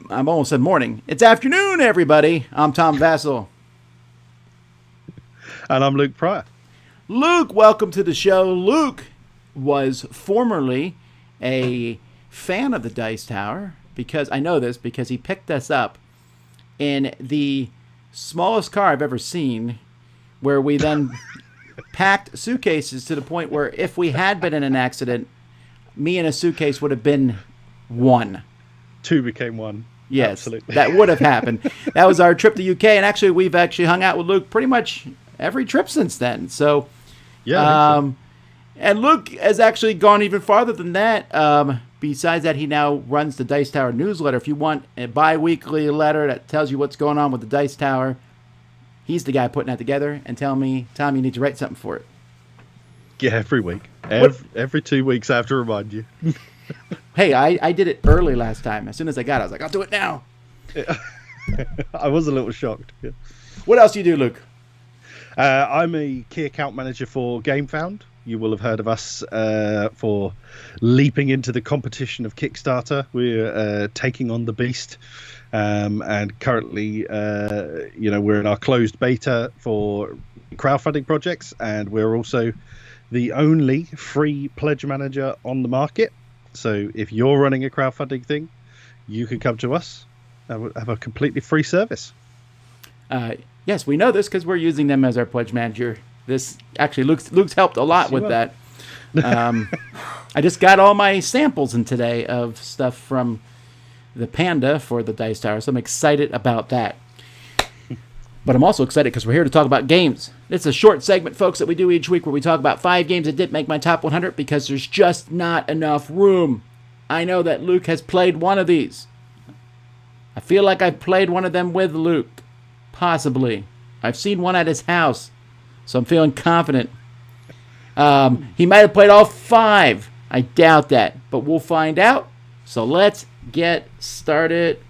I've almost said morning. It's afternoon, everybody. I'm Tom Vasel. And I'm Luke Pryor. Luke, welcome to the show. Luke was formerly a fan of the Dice Tower, because I know this because he picked us up in the smallest car I've ever seen, where we then packed suitcases to the point where if we had been in an accident, me and a suitcase would have been one. Two became one. Yes, absolutely. That would have happened. That was our trip to UK, and actually we've hung out with Luke pretty much every trip since then. So, yeah. And Luke has actually gone even farther than that. Besides that, he now runs the Dice Tower newsletter. If you want a bi-weekly letter that tells you what's going on with the Dice Tower, he's the guy putting that together and telling me, Tom, you need to write something for it. Yeah, every week. Every 2 weeks I have to remind you. Hey, I did it early last time. As soon as I got it, I was like, I'll do it now. Yeah. I was a little shocked. Yeah. What else do you do, Luke? I'm a key account manager for GameFound. You will have heard of us for leaping into the competition of Kickstarter. We're taking on the beast. And currently, we're in our closed beta for crowdfunding projects. And we're also the only free pledge manager on the market. So if you're running a crowdfunding thing, you can come to us and have a completely free service. Yes, we know this because we're using them as our pledge manager. This actually, Luke's helped a lot with that. I just got all my samples in today of stuff from the Panda for the Dice Tower, so I'm excited about that. But I'm also excited because we're here to talk about games. It's a short segment, folks, that we do each week where we talk about 5 games that didn't make my top 100 because there's just not enough room. I know that Luke has played one of these. I feel like I've played one of them with Luke. Possibly. I've seen one at his house. So I'm feeling confident. He might have played all 5. I doubt that. But we'll find out. So let's get started.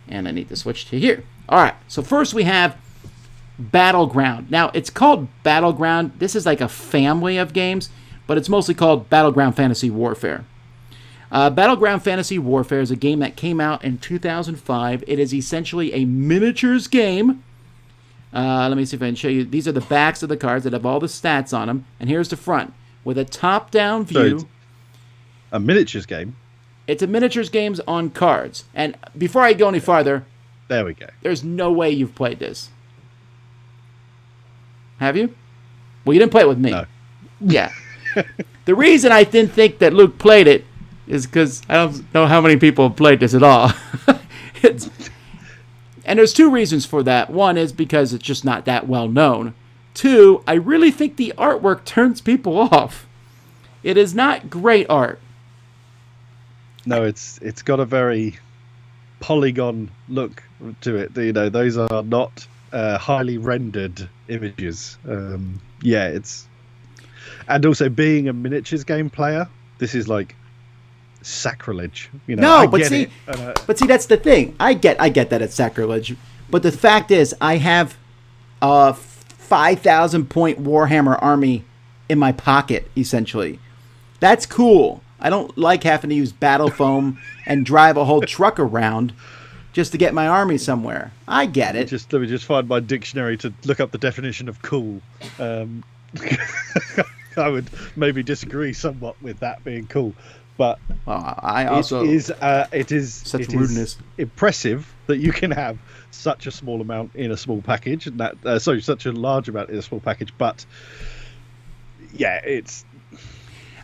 And I need to switch to here. All right. So first we have Battleground. Now, it's called Battleground. This is like a family of games. But it's mostly called Battleground Fantasy Warfare. Battleground Fantasy Warfare is a game that came out in 2005. It is essentially a miniatures game. Let me see if I can show you. These are the backs of the cards that have all the stats on them. And here's the front with a top-down view. So it's a miniatures game? It's a miniatures games on cards. And before I go any farther, there we go. There's no way you've played this. Have you? Well, you didn't play it with me. No. Yeah. The reason I didn't think that Luke played it is because I don't know how many people have played this at all. And there's 2 reasons for that. One is because it's just not that well known. 2, I really think the artwork turns people off. It is not great art. No, it's got a very polygon look to it. You know, those are not highly rendered images. It's, and also being a miniatures game player, this is like sacrilege, you know. No, but see, that's the thing. I get that it's sacrilege, but the fact is, I have a 5,000 point Warhammer army in my pocket. Essentially, that's cool. I don't like having to use battle foam and drive a whole truck around just to get my army somewhere. I get it. Let me just find my dictionary to look up the definition of cool. I would maybe disagree somewhat with that being cool. But I also it is such rudeness. Impressive that you can have such a small amount in a small package, and that such a large amount in a small package. But yeah, it's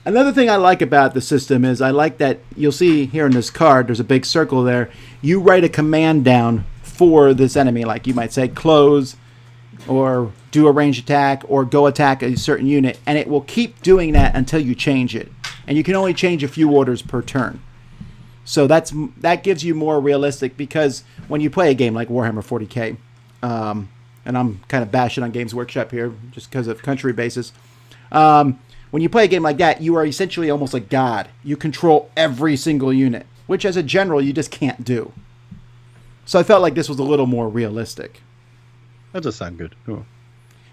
another thing I like about the system is I like that you'll see here in this card. There's a big circle there. You write a command down for this enemy, like you might say close, or do a ranged attack, or go attack a certain unit, and it will keep doing that until you change it. And you can only change a few orders per turn. So that gives you more realistic, because when you play a game like Warhammer 40K, and I'm kind of bashing on Games Workshop here just because of country basis, when you play a game like that, you are essentially almost a god. You control every single unit, which as a general you just can't do. So I felt like this was a little more realistic. That does sound good. Cool.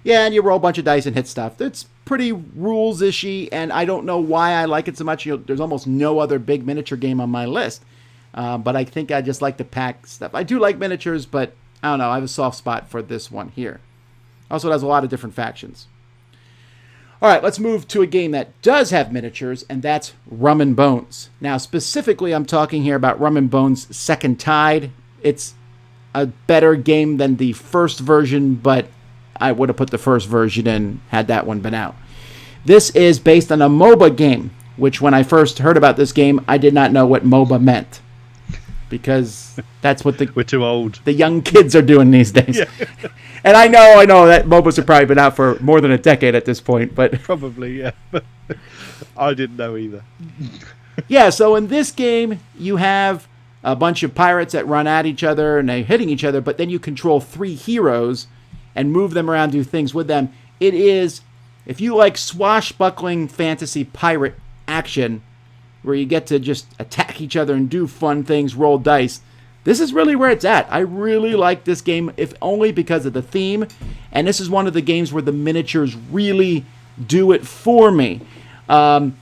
Yeah, and you roll a bunch of dice and hit stuff. It's pretty rules-ishy, and I don't know why I like it so much. There's almost no other big miniature game on my list. But I think I just like to pack stuff. I do like miniatures, but I don't know. I have a soft spot for this one here. Also, it has a lot of different factions. All right, let's move to a game that does have miniatures, and that's Rum Bones. Now, specifically, I'm talking here about Rum Bones Second Tide. It's a better game than the first version, but I would have put the first version in had that one been out. This is based on a MOBA game, which when I first heard about this game, I did not know what MOBA meant. Because that's what we're too old. The young kids are doing these days. Yeah. And I know that MOBAs have probably been out for more than a decade at this point, but probably, yeah. I didn't know either. Yeah, so in this game, you have a bunch of pirates that run at each other and they're hitting each other, but then you control 3 heroes and move them around, do things with them. It is, if you like swashbuckling fantasy pirate action, where you get to just attack each other and do fun things, roll dice, this is really where it's at. I really like this game, if only because of the theme, and this is one of the games where the miniatures really do it for me. You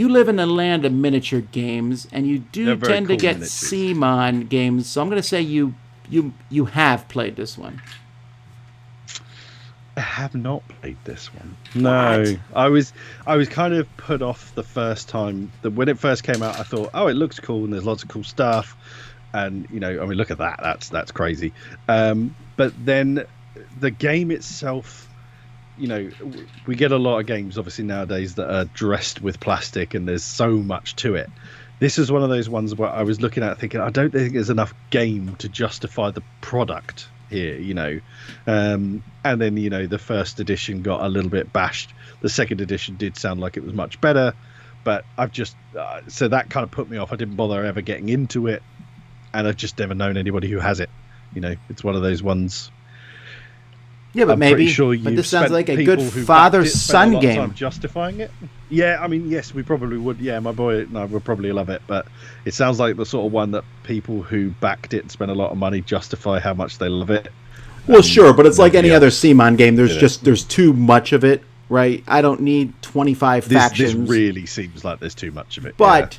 live in the land of miniature games, and you do tend to get CMON games, so I'm going to say you have played this one. I have not played this one. No, I was kind of put off the first time. When it first came out, I thought, oh, it looks cool and there's lots of cool stuff, and look at that. That's crazy. But then the game itself, we get a lot of games obviously nowadays that are dressed with plastic, and there's so much to it. This is one of those ones where I was looking at thinking, I don't think there's enough game to justify the product here, and then the first edition got a little bit bashed. The second edition did sound like it was much better, but I've just so that kind of put me off. I didn't bother ever getting into it, and I've just never known anybody who has it. It's one of those ones. Yeah, but maybe. Sure, but this sounds like a good father-son game. Time justifying it. Yeah, I mean, yes, we probably would. Yeah, my boy and I would probably love it, but it sounds like the sort of one that people who backed it and spent a lot of money justify how much they love it. Well, sure, but it's like any other CMON game. There's too much of it, right? I don't need 25 factions. This really seems like there's too much of it. But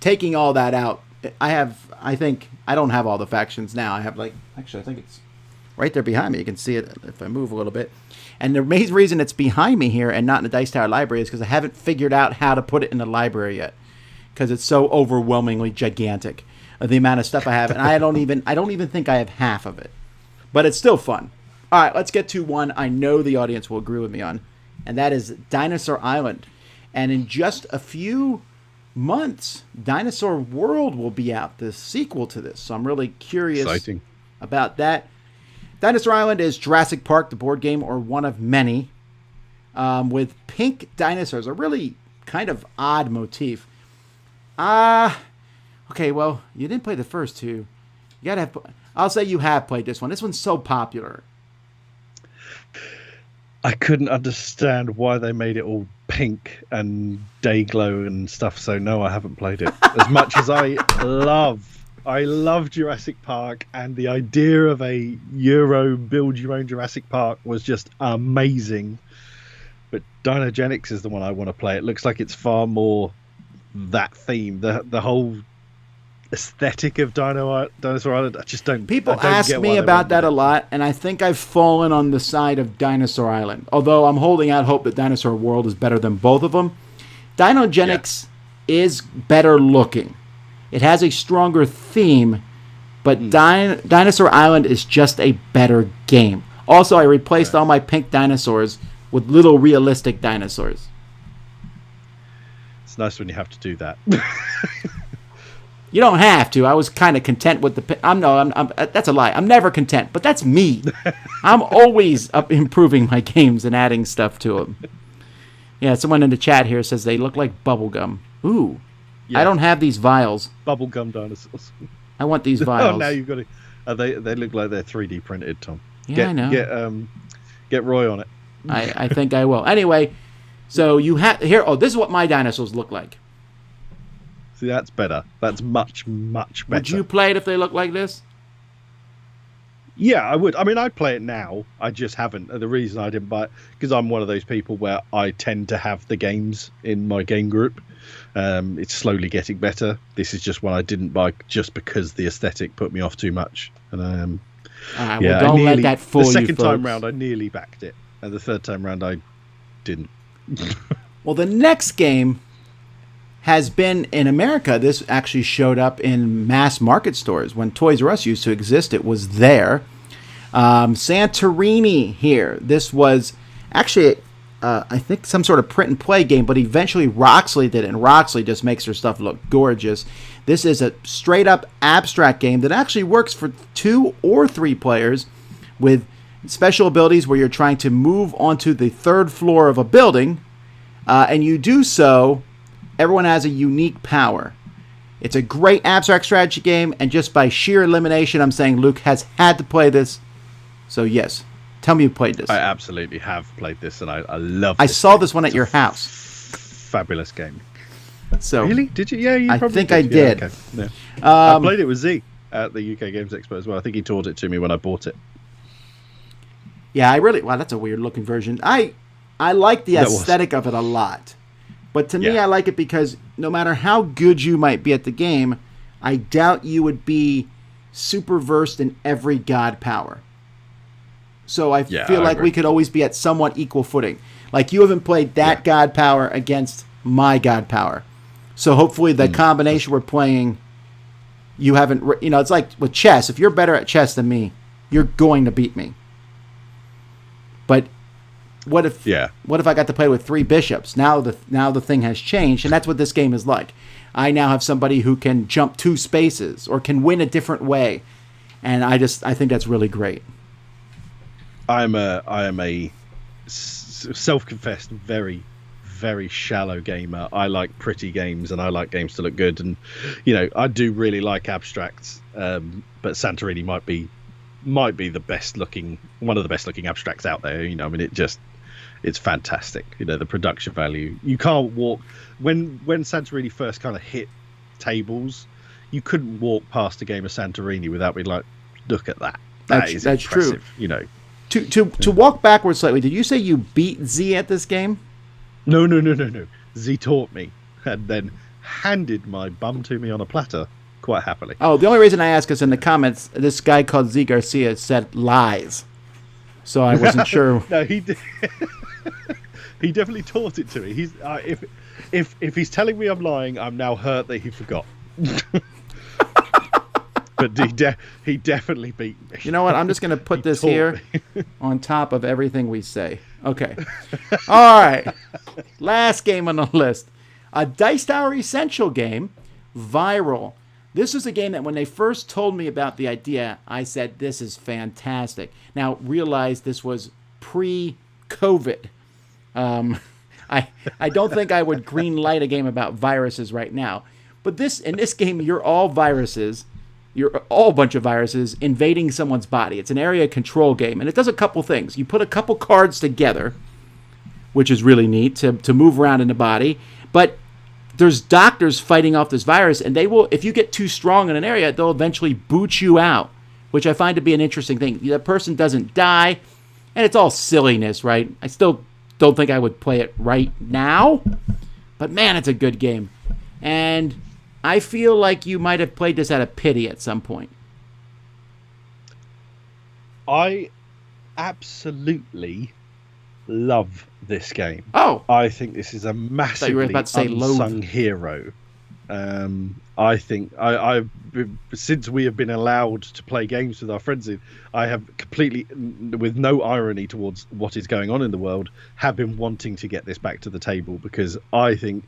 taking all that out, I think I don't have all the factions now. I have I think it's right there behind me. You can see it if I move a little bit. And the main reason it's behind me here and not in the Dice Tower library is because I haven't figured out how to put it in the library yet, because it's so overwhelmingly gigantic, the amount of stuff I have, and I don't even think I have half of it. But it's still fun. All right, let's get to one I know the audience will agree with me on, and that is Dinosaur Island. And in just a few months, Dinosaur World will be out, the sequel to this. So I'm really curious about that. Dinosaur Island is Jurassic Park, the board game, or one of many, with pink dinosaurs, a really kind of odd motif. Okay, well, you didn't play the first two. You gotta have. I'll say you have played this one. This one's so popular. I couldn't understand why they made it all pink and day glow and stuff. So no, I haven't played it. As much as I love Jurassic Park, and the idea of a Euro build your own Jurassic Park was just amazing. But Dinogenics is the one I want to play. It looks like it's far more that theme. The whole aesthetic of Dinosaur Island, I just don't. People ask me about that a lot, and I think I've fallen on the side of Dinosaur Island. Although I'm holding out hope that Dinosaur World is better than both of them. Dinogenics is better looking. It has a stronger theme, but Dinosaur Island is just a better game. Also, I replaced all my pink dinosaurs with little realistic dinosaurs. It's nice when you have to do that. You don't have to. I was kind of content with the. I'm that's a lie. I'm never content, but that's me. I'm always improving my games and adding stuff to them. Yeah, someone in the chat here says they look like bubblegum. Ooh. Yeah. I don't have these vials. Bubblegum dinosaurs. I want these vials. Oh, now you've got it. They look like they're 3D printed, Tom. Yeah, I know. Get Roy on it. I think I will. Anyway, so you have here. Oh, this is what my dinosaurs look like. See, that's better. That's much, much better. Would you play it if they look like this? Yeah, I would. I mean, I'd play it now. I just haven't. The reason I didn't buy it, because I'm one of those people where I tend to have the games in my game group. It's slowly getting better. This is just one I didn't buy just because the aesthetic put me off too much. And well, don't let that fool you, the second time folks. round, I nearly backed it, and the third time round, I didn't. Well, the next game has been in America. This actually showed up in mass market stores. When Toys R Us used to exist, it was there. Santorini here. This was actually, I think, some sort of print and play game, but eventually Roxley did it, and Roxley just makes her stuff look gorgeous. This is a straight up abstract game that actually works for 2 or 3 players with special abilities where you're trying to move onto the 3rd floor of a building, and you do so. Everyone has a unique power. It's a great abstract strategy game, and just by sheer elimination, I'm saying Luke has had to play this. So yes, tell me you played this. I absolutely have played this, and I love. I saw this one at your house. Fabulous game. So really, did you? Yeah, you probably think did. I did. Yeah, okay. Yeah. I played it with Z at the UK Games Expo as well. I think he taught it to me when I bought it. Yeah, wow, that's a weird looking version. I like the aesthetic of it a lot. But to me, I like it because no matter how good you might be at the game, I doubt you would be super versed in every god power. So I feel like we could always be at somewhat equal footing. Like, you haven't played that god power against my god power. So hopefully the combination we're playing, you haven't... it's like with chess. If you're better at chess than me, you're going to beat me. But... What if I got to play with 3 bishops? Now the thing has changed, and that's what this game is like. I now have somebody who can jump 2 spaces or can win a different way, and I think that's really great. I am a self-confessed very, very shallow gamer. I like pretty games, and I like games to look good, and I do really like abstracts. But Santorini might be the best looking, one of the best looking abstracts out there. I mean, it's fantastic. The production value. You can't walk when Santorini first kind of hit tables. You couldn't walk past a game of Santorini without being like, look at that. That's impressive, true. To walk backwards slightly, did you say you beat Z at this game? No. Z taught me and then handed my bum to me on a platter quite happily. Oh, the only reason I ask is in the comments, this guy called Z Garcia said lies. So I wasn't sure. No, he did. He definitely taught it to me. He's if he's telling me I'm lying, I'm now hurt that he forgot. But he definitely beat me. You know what? I'm just going to put this here on top of everything we say. Okay. All right. Last game on the list. A Dice Tower Essential game, Viral. This is a game that when they first told me about the idea, I said, this is fantastic. Now, realize this was pre-COVID. I don't think I would green light a game about viruses right now. But in this game, you're all viruses. You're all a bunch of viruses invading someone's body. It's an area control game, and it does a couple things. You put a couple cards together, which is really neat, to move around in the body. But there's doctors fighting off this virus, and they will, if you get too strong in an area, they'll eventually boot you out, which I find to be an interesting thing. The person doesn't die, and it's all silliness, right? I still don't think I would play it right now, but man, it's a good game. And I feel like you might have played this out of pity at some point. I absolutely love this game. Oh, I think this is a massively unsung hero. I think I since we have been allowed to play games with our friends, I have completely, with no irony towards what is going on in the world, have been wanting to get this back to the table, because I think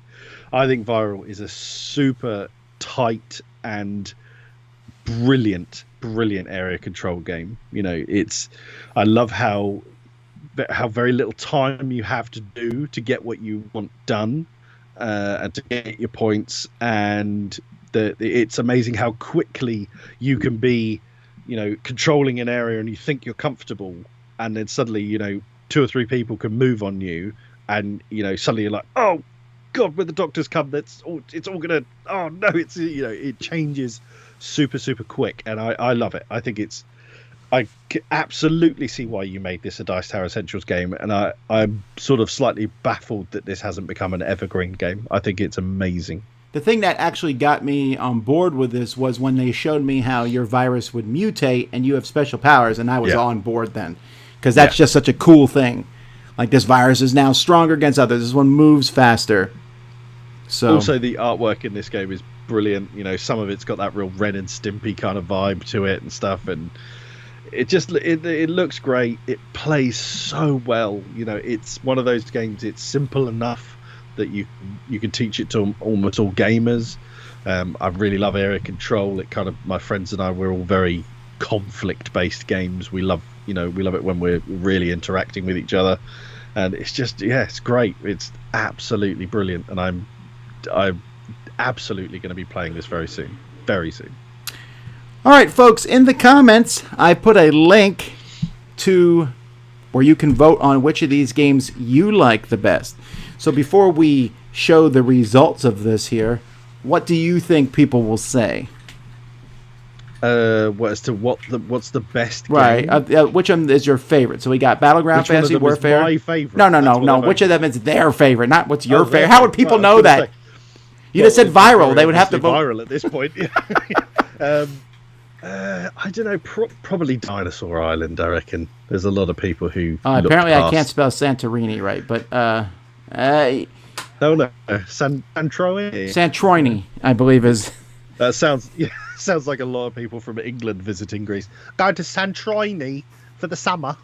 Viral is a super tight and brilliant area control game. I love how very little time you have to do to get what you want done, and to get your points, and it's amazing how quickly you can be controlling an area and you think you're comfortable, and then suddenly 2 or 3 people can move on you, and suddenly you're like, oh god, when the doctors come, it's all gonna, oh no, it changes super quick, and I love it. I think it's I absolutely see why you made this a Dice Tower Essentials game, and I'm sort of slightly baffled that this hasn't become an evergreen game. I think it's amazing. The thing that actually got me on board with this was when they showed me how your virus would mutate and you have special powers, and I was on board then. Because that's just such a cool thing. Like, this virus is now stronger against others. This one moves faster. So also, the artwork in this game is brilliant. You know, some of it's got that real Ren and Stimpy kind of vibe to it and stuff, and it looks great. It plays so well. You know, it's one of those games. It's simple enough that you can teach it to almost all gamers. I really love area control. It kind of, my friends and I, we're all very conflict based games. We love it when we're really interacting with each other, and it's just it's great. It's absolutely brilliant, and I'm absolutely going to be playing this very soon. All right, folks, in the comments I put a link to where you can vote on which of these games you like the best. So before we show the results of this here, what do you think people will say? As to what's the best game? Right. Which one is your favorite? So we got Battleground, Fantasy Warfare. My favorite. No. Which of them is their favorite? Not what's your favorite. How would people know that? You just said viral. They would have to vote. Viral at this point. I don't know. Probably Dinosaur Island. I reckon there's a lot of people who. Apparently, I can't spell Santorini right, but no, Santorini. Santorini, I believe is. That sounds like a lot of people from England visiting Greece. Go to Santorini for the summer.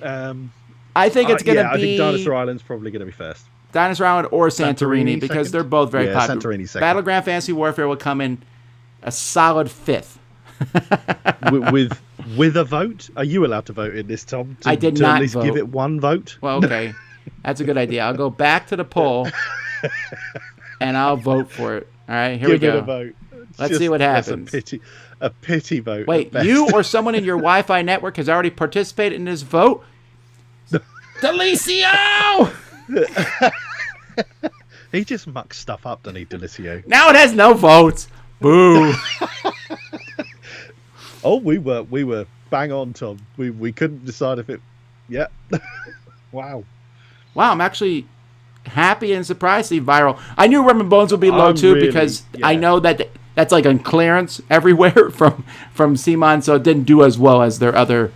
I think it's going to be. I think Dinosaur Island's probably going to be first. Dinosaur Island or Santorini because second? They're both very popular. Santorini second. Battleground Fantasy Warfare will come in a solid fifth. with a vote? Are you allowed to vote in this, Tom? I did not at least vote. Give it one vote? Well, okay. That's a good idea. I'll go back to the poll and I'll vote for it. All right, here we go. Give it a vote. Let's see what happens. A pity vote. Wait, you or someone in your Wi-Fi network has already participated in this vote? Delicio! He just mucks stuff up, doesn't he, Delicio? Now it has no votes. Boo. Oh, we were bang on, Tom. We couldn't decide if it. Yeah. Wow. I'm actually happy and surprised to see viral. I knew Rum Bones would be low too because I know that's like on clearance everywhere from CMON, so it didn't do as well as their other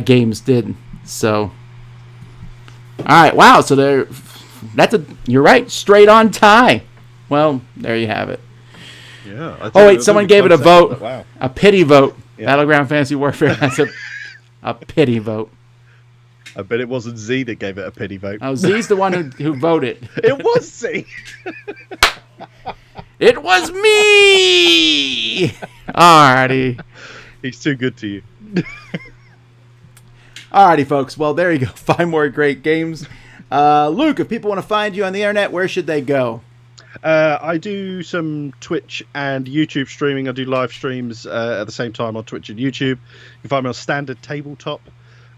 games did. So, all right, wow. So you're right, straight on tie. Well, there you have it. Yeah. Oh wait, someone gave it a vote. Wow. A pity vote. Yeah. Battleground Fantasy Warfare has a pity vote. I bet it wasn't Z that gave it a pity vote. Oh, Z's the one who voted. It was Z. It was me. Alrighty. He's too good to you. Alrighty, folks. Well, there you go. 5 more great games. Luke, if people want to find you on the internet, where should they go? I do some Twitch and YouTube streaming. I do live streams at the same time on Twitch and YouTube. You can find me on Standard Tabletop.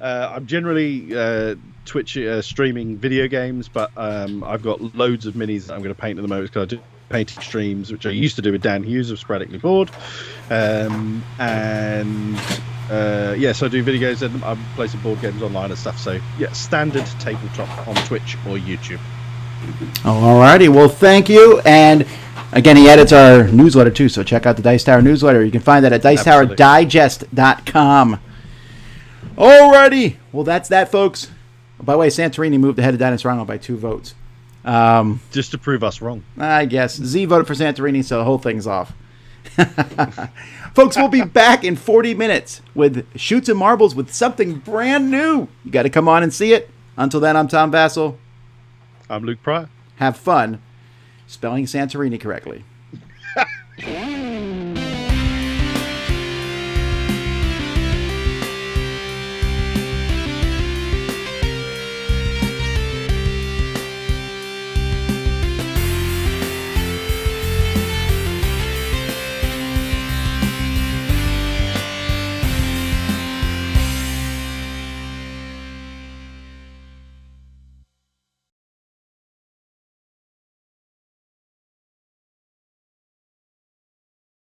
I'm generally Twitch streaming video games, but I've got loads of minis that I'm going to paint at the moment because I do painting streams, which I used to do with Dan Hughes of Sporadically Bored. So I do video games and I play some board games online and stuff. So, yeah, Standard Tabletop on Twitch or YouTube. Alrighty, well, thank you. And again, he edits our newsletter too, so check out the Dice Tower newsletter. You can find that at dicetowerdigest.com. Alrighty, well, that's that, folks. By the way, Santorini moved ahead of Dinosaur Island by 2 votes. Just to prove us wrong. I guess. Z voted for Santorini, so the whole thing's off. Folks, we'll be back in 40 minutes with Shoots and Marbles with something brand new. You got to come on and see it. Until then, I'm Tom Vasel. I'm Luke Pryor. Have fun spelling Santorini correctly.